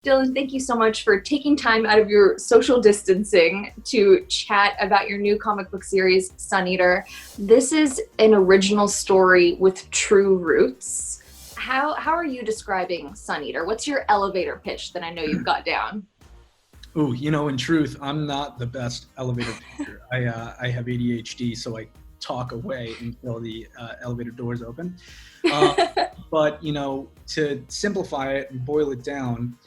Dylan, thank you so much for taking time out of your social distancing to chat about your new comic book series, Sun Eater. This is an original story with true roots. How are you describing Sun Eater? What's your elevator pitch that I know you've got down? Oh, in truth, I'm not the best elevator pitcher. I have ADHD, so I talk away until the elevator doors open. But, to simplify it and boil it down,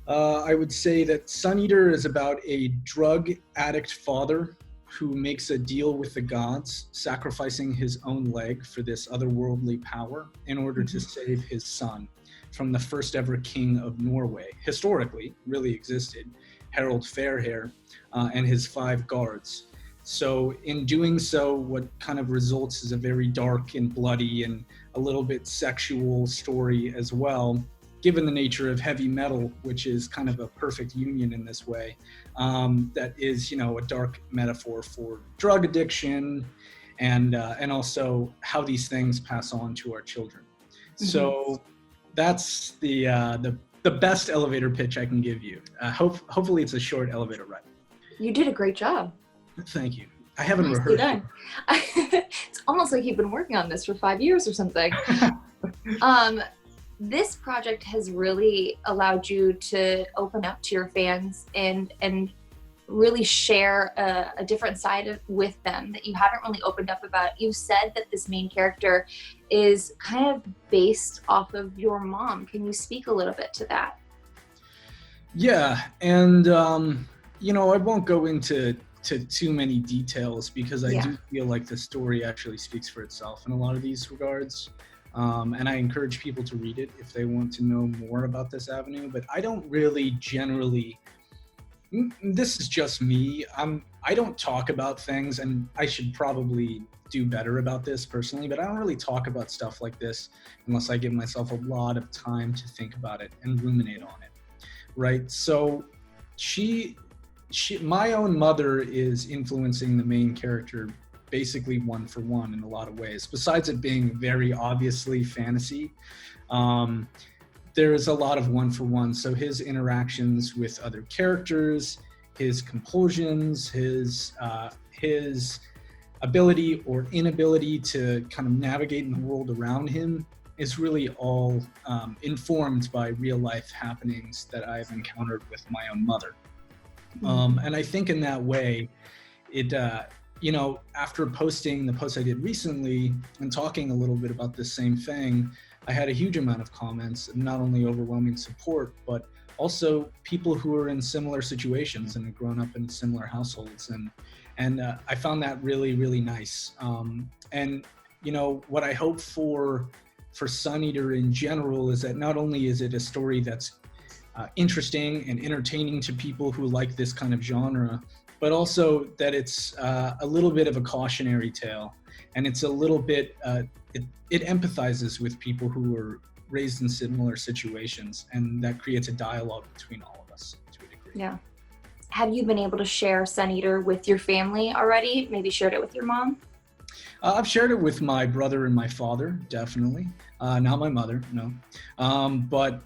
I would say that Sun Eater is about a drug addict father who makes a deal with the gods, sacrificing his own leg for this otherworldly power in order to save his son from the first ever king of Norway, historically really existed, Harold Fairhair, and his 5 guards. So in doing so, what kind of results is a very dark and bloody and a little bit sexual story as well, given the nature of heavy metal, which is kind of a perfect union in this way, that is, a dark metaphor for drug addiction and also how these things pass on to our children. So that's the best elevator pitch I can give you. Hopefully it's a short elevator ride. You did a great job. Thank you. I haven't rehearsed. Done. It's almost like you've been working on this for 5 years or something. This project has really allowed you to open up to your fans and really share a different side with them that you haven't really opened up about. You said that this main character is kind of based off of your mom. Can you speak a little bit to that? Yeah, and I won't go into too many details because I do feel like the story actually speaks for itself in a lot of these regards. And I encourage people to read it if they want to know more about this avenue, but I don't really generally, this is just me, I don't talk about things, and I should probably do better about this personally, but I don't really talk about stuff like this unless I give myself a lot of time to think about it and ruminate on it, right? So my own mother is influencing the main character basically one for one in a lot of ways. Besides it being very obviously fantasy, there's a lot of one for one. So his interactions with other characters, his compulsions, his ability or inability to kind of navigate in the world around him is really all informed by real life happenings that I've encountered with my own mother. And I think in that way, it after posting the post I did recently and talking a little bit about the same thing, I had a huge amount of comments, not only overwhelming support, but also people who are in similar situations and have grown up in similar households. And I found that really, really nice. And what I hope for Sun Eater in general is that not only is it a story that's interesting and entertaining to people who like this kind of genre, but also that it's a little bit of a cautionary tale, and it's a little bit, it empathizes with people who were raised in similar situations, and that creates a dialogue between all of us to a degree. Yeah. Have you been able to share Sun Eater with your family already? Maybe shared it with your mom? I've shared it with my brother and my father, definitely. Not my mother, no. But,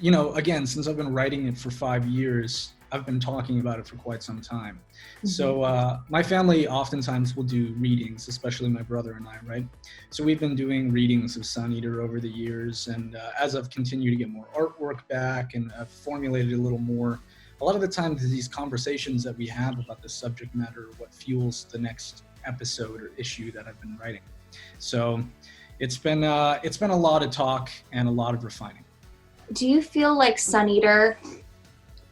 again, since I've been writing it for 5 years, I've been talking about it for quite some time. So my family oftentimes will do readings, especially my brother and I, right? So we've been doing readings of Sun Eater over the years, and as I've continued to get more artwork back and I've formulated a little more, a lot of the times these conversations that we have about the subject matter are what fuels the next episode or issue that I've been writing. So it's been a lot of talk and a lot of refining. Do you feel like Sun Eater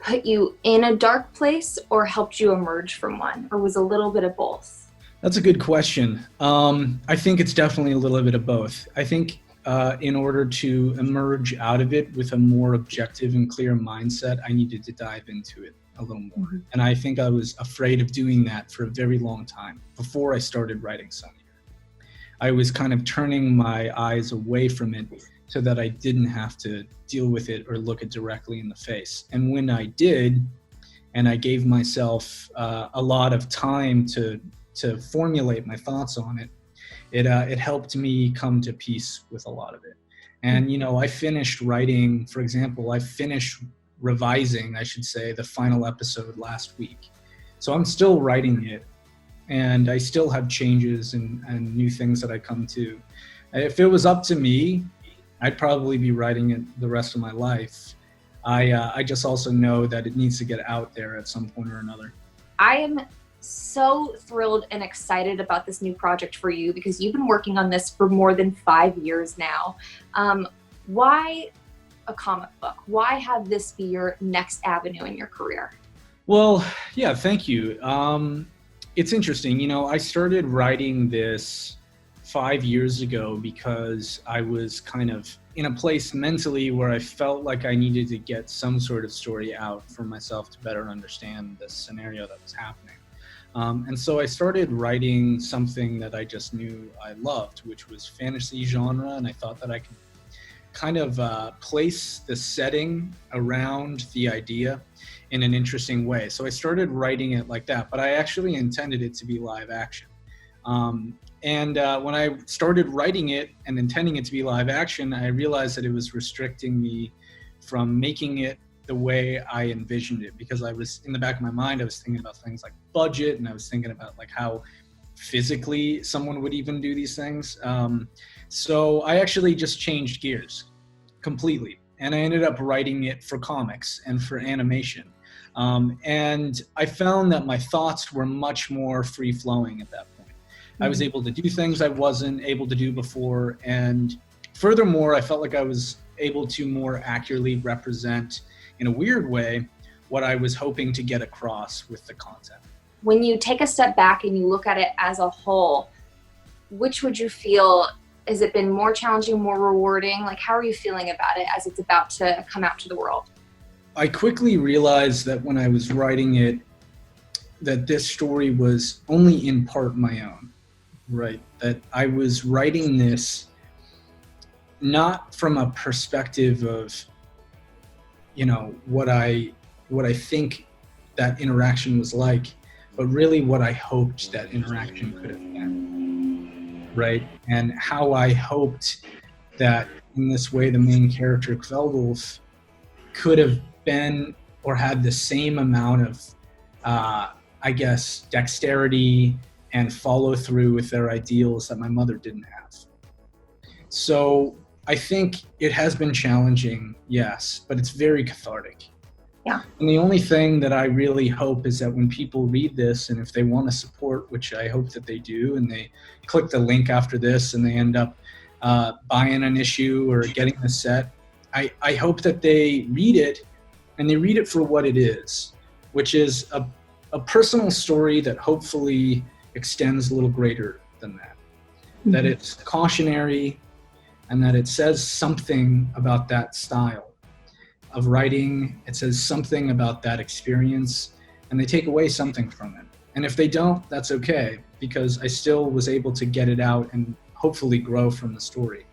put you in a dark place or helped you emerge from one, or was a little bit of both? That's a good question. I think it's definitely a little bit of both. I think in order to emerge out of it with a more objective and clear mindset, I needed to dive into it a little more. And I think I was afraid of doing that for a very long time before I started writing Sun Eater. I was kind of turning my eyes away from it so that I didn't have to deal with it or look it directly in the face. And when I did, and I gave myself a lot of time to formulate my thoughts on it, it helped me come to peace with a lot of it. And, I finished writing, for example, I finished revising, I should say, the final episode last week. So I'm still writing it, and I still have changes and new things that I come to. If it was up to me, I'd probably be writing it the rest of my life. I just also know that it needs to get out there at some point or another. I am so thrilled and excited about this new project for you, because you've been working on this for more than 5 years now. Why a comic book? Why have this be your next avenue in your career? Well, yeah, thank you. It's interesting. I started writing this 5 years ago because I was kind of in a place mentally where I felt like I needed to get some sort of story out for myself to better understand the scenario that was happening. And so I started writing something that I just knew I loved, which was fantasy genre, and I thought that I could kind of place the setting around the idea in an interesting way. So I started writing it like that, but I actually intended it to be live action. And when I started writing it and intending it to be live action, I realized that it was restricting me from making it the way I envisioned it, because I was, in the back of my mind, I was thinking about things like budget, and I was thinking about like how physically someone would even do these things. So I actually just changed gears completely, and I ended up writing it for comics and for animation. And I found that my thoughts were much more free-flowing at that point. I was able to do things I wasn't able to do before, and furthermore, I felt like I was able to more accurately represent, in a weird way, what I was hoping to get across with the content. When you take a step back and you look at it as a whole, which would you feel, has it been more challenging, more rewarding? Like, how are you feeling about it as it's about to come out to the world? I quickly realized that when I was writing it, that this story was only in part my own, right? That I was writing this not from a perspective of, what I think that interaction was like, but really what I hoped that interaction could have been, right? And how I hoped that in this way the main character, Kveldulf, could have been or had the same amount of, dexterity and follow through with their ideals that my mother didn't have. So I think it has been challenging, yes, but it's very cathartic. Yeah. And the only thing that I really hope is that when people read this, and if they want to support, which I hope that they do, and they click the link after this and they end up buying an issue or getting the set, I hope that they read it, and they read it for what it is, which is a personal story that hopefully extends a little greater than that. Mm-hmm. That it's cautionary, and that it says something about that style of writing. It says something about that experience, and they take away something from it. And if they don't, that's okay, because I still was able to get it out and hopefully grow from the story.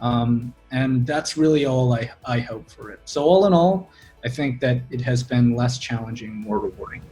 And that's really all I hope for it. So all in all, I think that it has been less challenging, more rewarding.